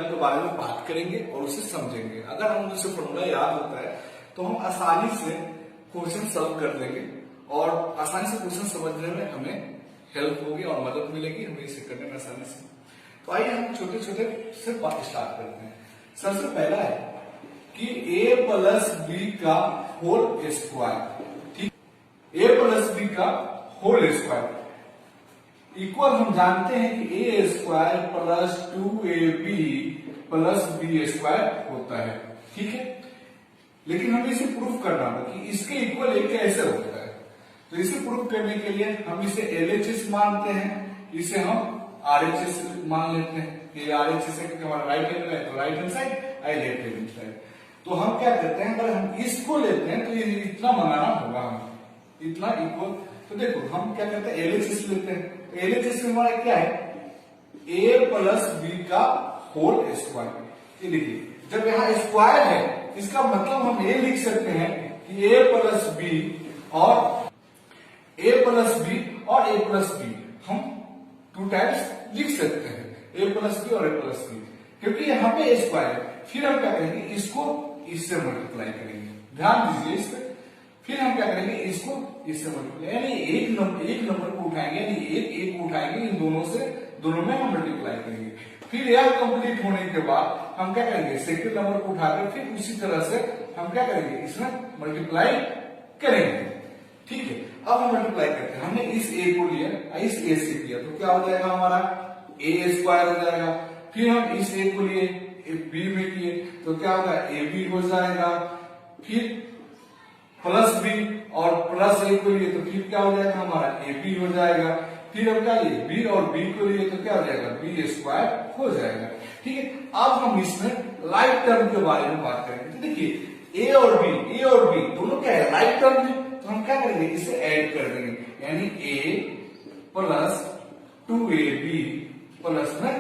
Formula के बारे में बात करेंगे और उसे समझेंगे। अगर हम उसे फॉर्मूला याद होता है तो हम आसानी से क्वेश्चन सॉल्व कर देंगे और आसानी से क्वेश्चन समझने में हमें हेल्प होगी और मदद मिलेगी हमें इसे करने में आसानी से। तो आइए हम छोटे छोटे से बात स्टार्ट करते हैं। सबसे पहला है कि a प्लस बी का होल स्क्वायर, ठीक, a प्लस बी का होल स्क्वायर इक्वल हम जानते हैं कि a square plus 2ab plus B square होता है, ठीक है। लेकिन हमें इसे प्रूफ करना होगा कि इसके इक्वल a कैसे होता है। तो इसे प्रूफ करने के लिए हम इसे LHS मानते हैं, इसे हम RHS मान लेते हैं कि RHS है क्योंकि हमारा राइट हैंड है तो right hand side I left hand side. तो हम क्या करते हैं, अगर हम इसको लेते हैं तो ये इतना बनाना होगा हमें, इतना इक्वल। तो देखो हम क्या करते हैं LHS लेते हैं, तो LHS में हमारा क्या है a प्लस बी का होल स्क्वायर। ये देखिए जब यहाँ स्क्वायर है इसका मतलब हम ये लिख सकते हैं कि a प्लस बी और a प्लस बी हम टू टाइम्स लिख सकते हैं, a प्लस बी और a प्लस बी, क्योंकि यहाँ पे स्क्वायर है। फिर हम क्या करेंगे इसको इससे मल्टीप्लाई करेंगे, ध्यान दीजिए इस पे। फिर हम क्या करेंगे इसको इससे मल्टीप्लाई, यानी एक नंबर को उठाएंगे, यानी एक को उठाएंगे, इन दोनों में हम मल्टीप्लाई करेंगे। फिर यह कंप्लीट होने के बाद हम क्या करेंगे सेकंड नंबर को उठाकर फिर उसी तरह से हम क्या करेंगे इसमें मल्टीप्लाई करेंगे, ठीक है। अब हम मल्टीप्लाई करते हैं, हमने इस a को लिया, इस a से किया तो क्या हो जाएगा हमारा a स्क्वायर हो जाएगा। फिर हम इस a को लिए b में किए तो क्या होगा ab हो जाएगा। फिर प्लस b और प्लस a को लिए तो फिर क्या हो जाएगा हमारा ab हो जाएगा। फिर हम क्या लिए b और b को लिए तो क्या हो जाएगा b स्क्वायर हो जाएगा, ठीक है। अब हम इसमें लाइक टर्म के बारे में बात करेंगे। तो देखिए a और b दोनों क्या है लाइक टर्म है, तो हम क्या करेंगे इसे ऐड कर देंगे, यानी a प्लस 2ab प्लस में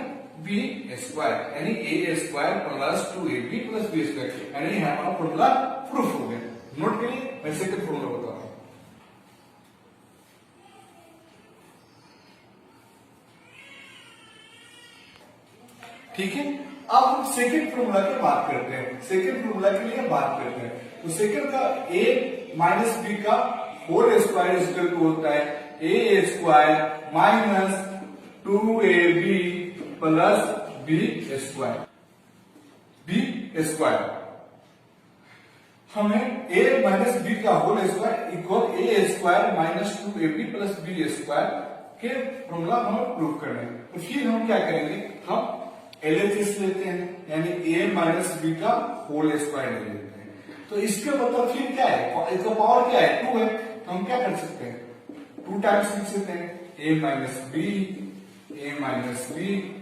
बी स्क्वायर, यानी a square plus 2ab plus B square, यानी हमारा फॉर्मूला प्रूफ हो गया। नोट करिए, मैं सेकंड फॉर्मूला बता रहा हूं। ठीक है, अब हम सेकंड फॉर्मूला की बात करते हैं। सेकंड फॉर्मूला के लिए बात करते हैं तो सेकंड का a माइनस बी का होल स्क्वायर इक्वल टू होता है a square minus 2ab plus B square. हमें a माइनस बी का whole square equal a square minus 2ab plus B square के फॉर्मूला हमें प्रूव करना है। तो फिर हम क्या करेंगे, हम LHS लेते हैं, यानी a माइनस बी का होल स्क्वायर ले लेते हैं। तो इसके मतलब फिर क्या है, इसका पावर क्या है 2 है, तो हम क्या कर सकते हैं 2 टाइम्स लिख सकते हैं a माइनस बी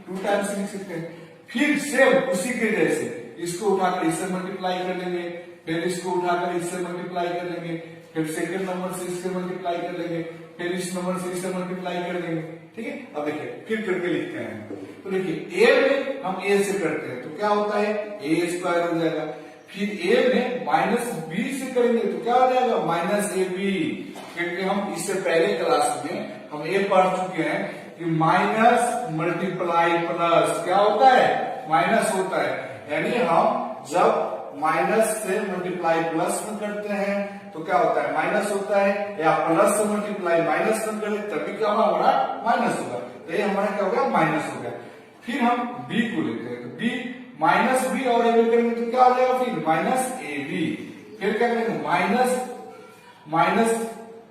2 टाइम्स लिख सकते हैं। फिर सेम उसी के जैसे इसको उठाकर इससे मल्टीप्लाई कर लेंगे, फिर इसको उठाकर इससे मल्टीप्लाई कर लेंगे, फिर सेकंड नंबर से इससे मल्टीप्लाई कर लेंगे, फिर इस नंबर से इससे मल्टीप्लाई कर देंगे, ठीक है। अब देखिए फिर करके लिखते हैं, तो देखिए a में हम a से करते हैं तो क्या होता है a स्क्वायर हो जाएगा। फिर a में माइनस b से करेंगे तो क्या हो जाएगा माइनस ab, क्योंकि हम इससे पहले क्लास में हम a पढ़ चुके हैं कि माइनस मल्टीप्लाई प्लस क्या होता है माइनस होता है, यानी हम जब माइनस से मल्टीप्लाई प्लस में करते हैं तो क्या होता है माइनस होता है, या प्लस से मल्टीप्लाई माइनस में करें तभी क्या होगा हमारा माइनस होगा। तो ये हमारा क्या हो गया माइनस हो गया। फिर हम b को लेते हैं तो b माइनस b और a करेंगे तो क्या हो जाएगा फिर माइनस ab। फिर क्या करेंगे माइनस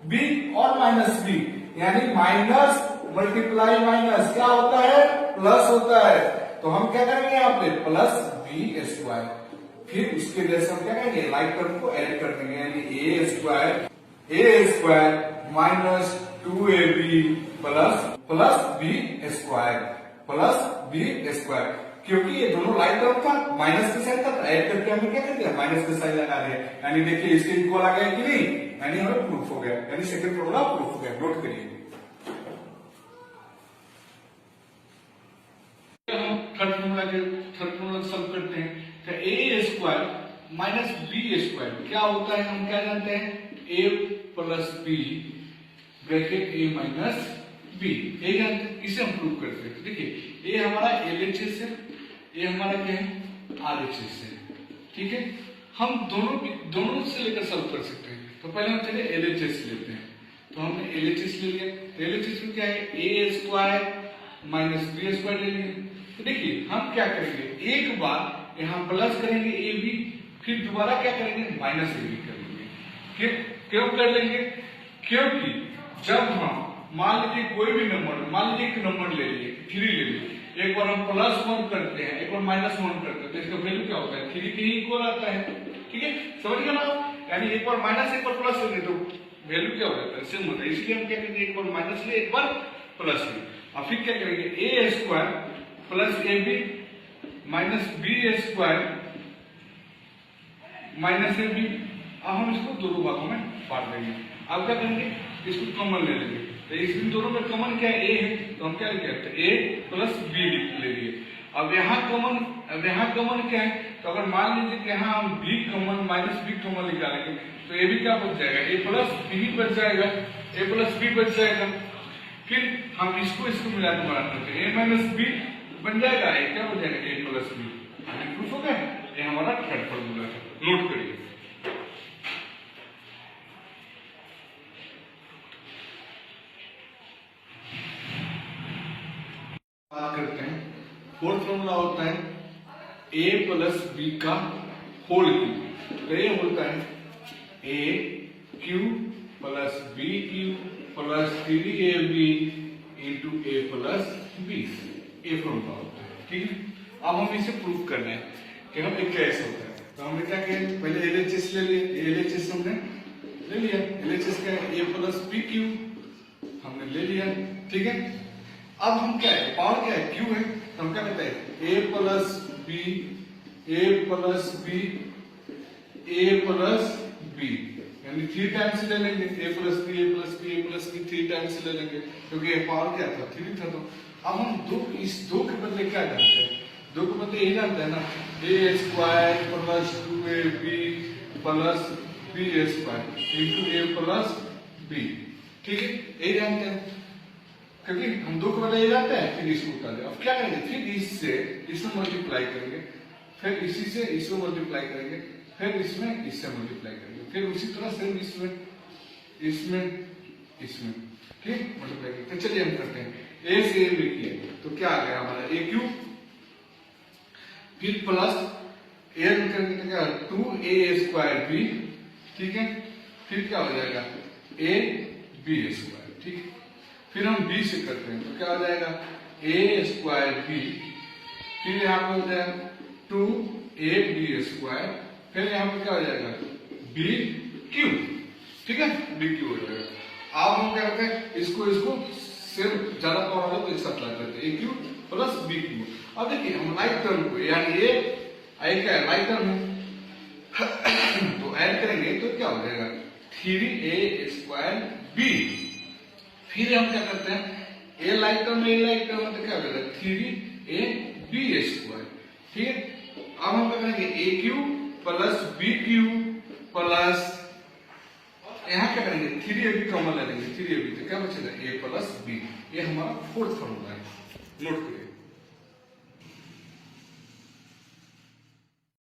b और माइनस b, यानी माइनस मल्टीप्लाई माइनस क्या होता है प्लस होता है। तो हम क्या करेंगे यहाँ पे प्लस b स्क्वायर। फिर उसके जैसे हम क्या करेंगे लाइक टर्म को ऐड कर देंगे, यानी a square minus 2ab plus b square, क्योंकि ये दोनों लाइक टर्म था माइनस के साइन था, ऐड करके हमें क्या कर दिया माइनस के साइन लगा दिया, यानी देखिए इसके इक्वल आ गया कि नहीं, यानी हमें प्रूफ हो गया, यानी सेकंड फॉर्मूला प्रूफ हो गया। नोट करिए। हम थर्ड फॉर्मूला सॉल्व करते हैं तो a square minus B square क्या होता है, हम क्या जानते हैं a plus B bracket a minus B, ये जानते हैं, इसे हम प्रूव करते हैं। देखिए ये हमारा LHS है, ये हमारा क्या है RHS है, ठीक है। हम दोनों से लेकर सॉल्व कर सकते हैं। तो पहले हम चलिए LHS लेते हैं। तो हमने LHS ले लिया। LHS में क्या है a square minus b square ले लिया। तो देखिए हम क्या करेंगे, एक बार यहाँ प्लस करेंगे ab, फिर दोबारा क्या करेंगे माइनस ab करेंगे। क्यों कर लेंगे, क्योंकि जब हम मान लीजिए कोई भी नंबर, मान लीजिए एक नंबर ले लिए 3 ले लिए, एक बार हम +1 करते हैं, एक बार -1 करते हैं, तो इसका वैल्यू क्या होता है 3 के इक्वल आता है, ठीक है, समझ गए ना। यानी एक बार माइनस एक बार प्लस लेंगे तो वैल्यू क्या हो जाता है सेम होता है। इसलिए हम क्या करेंगे, एक बार माइनस ले एक बार प्लस ले, और फिर क्या करेंगे a square plus ab minus b square minus ab। अब हम इसको दोनों भागों में बांट देंगे। अब क्या करेंगे, इसको कॉमन ले लेंगे। तो इसमें दोनों में कॉमन क्या है a है, तो हम क्या लिखते हैं a प्लस b ले लिए। अब यहाँ कॉमन क्या है, तो अगर मान लीजिए कि यहाँ हम b common minus b common निकालेंगे तो a भी क्या बच जाएगा, a प्लस b बच जाएगा, a प्लस b बच जाएगा। फिर हम इसको मिला के बना देते हैं, a माइनस b बन जाएगा, a क्या हो जाएगा a प्लस b। प्रूफ हो गया, ये हमारा थर्ड फॉर्मूला है, नोट करिए। बात करते हैं, फोर्थ फॉर्मूला होता है a प्लस b का होल क्यूब। तो ये होता है a cube plus b cube plus 3ab into a plus b। ये फॉर्मूला होता है, ठीक है। अब हम इसे प्रूव करना है कि हम एक कैसे होता है। तो हमने क्या किया, पहले LHS ले लिए, LHS हमने ले लिया, LHS का a प्लस b क्यूब हमने ले लिया, ठीक है। अब हम क्या है, पावर क्या है क्यू है, तो हम क्या कहते हैं a प्लस b यानी 3 टाइम्स ले लेंगे, a प्लस b 3 टाइम्स ले लेंगे, क्योंकि ये पावर क्या था 3 था। तो अब हम इस दो के बदले क्या जानते हैं, दो के बदले यही जानते हैं ना, a square plus 2ab plus b square into a plus b, ठीक है, यही जानते हैं, क्योंकि हम दो के बदले ये जानते हैं। फिर इसको उतार दे। अब क्या करेंगे, फिर इसमें मल्टीप्लाई करेंगे, फिर इसी से इसको मल्टीप्लाई करेंगे, फिर इसमें इससे मल्टीप्लाई करेंगे, फिर उसी तरह से इसमें ठीक मल्टीप्लाई करेंगे। तो चलिए हम करते हैं, a से a लिखिए तो क्या आ गया हमारा a क्यूब, फिर प्लस a करके क्या 2a स्क्वायर b, ठीक है, फिर क्या हो जाएगा a b स्क्वायर, ठीक है। फिर हम b से करते हैं तो क्या हो जाएगा a स्क्वायर b, फिर यहाँ पे हो जाएगा 2ab स्क्वायर, फिर यहाँ पे क्या हो जाएगा b क्यूब, ठीक है, b क्यूब हो जाएगा। अब हम क्या करते हैं, इसको सिर्फ ज्यादा पावर वाला तो एक साथ ला देते हैं, a cube plus b cube. अब देखिए हम राइट टर्म को, यानी ये क्या है राइट टर्म है, तो ऐड करेंगे तो क्या हो जाएगा 3a स्क्वायर b। फिर हम क्या करते हैं, a राइट टर्म में तो क्या हो जाएगा 3ab स्क्वायर, ठीक है। अब हम क्या करेंगे a cube plus b cube plus यहाँ क्या करेंगे 3ab कॉमन ले लेंगे, 3ab तो क्या बचेगा a प्लस b। ये हमारा फोर्थ फॉर्मूला है, नोट करिए।